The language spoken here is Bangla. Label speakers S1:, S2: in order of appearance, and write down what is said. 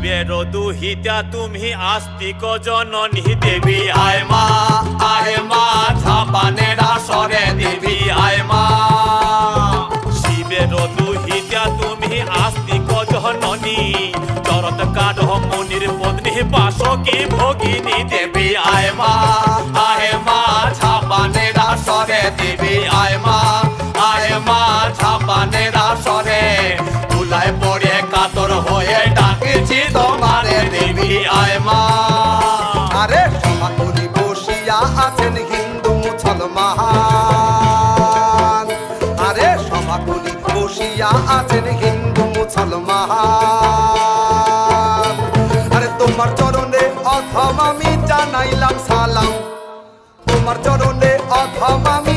S1: শিবের দুহিতা তুমি আস্তিক জননী দেবী আয় মা ঝাপানের আসরে দেবী আয় মা। শিবের দুহিতা তুমি আস্তিক জননী চরত কাঠ মুনির পত্নী বাসকি ভগিনী দেবী আয় মা ঝাপানের আসরে দেবী আয় মা ঝাপানের আসরে তুলায় পড়ে কাতর হয়ে ডাকেছি তোমারে দেবী আয় মা।
S2: আরে সমাকুলি বসিয়া আছেন হিন্দু মুসলমান, আরে সমাকুলি বসিয়া আছেন হিন্দু মুসলমান। আরে তোমার চরণে অথম আমি জানাইলাম সালাম, তোমার চরণে অথম আমি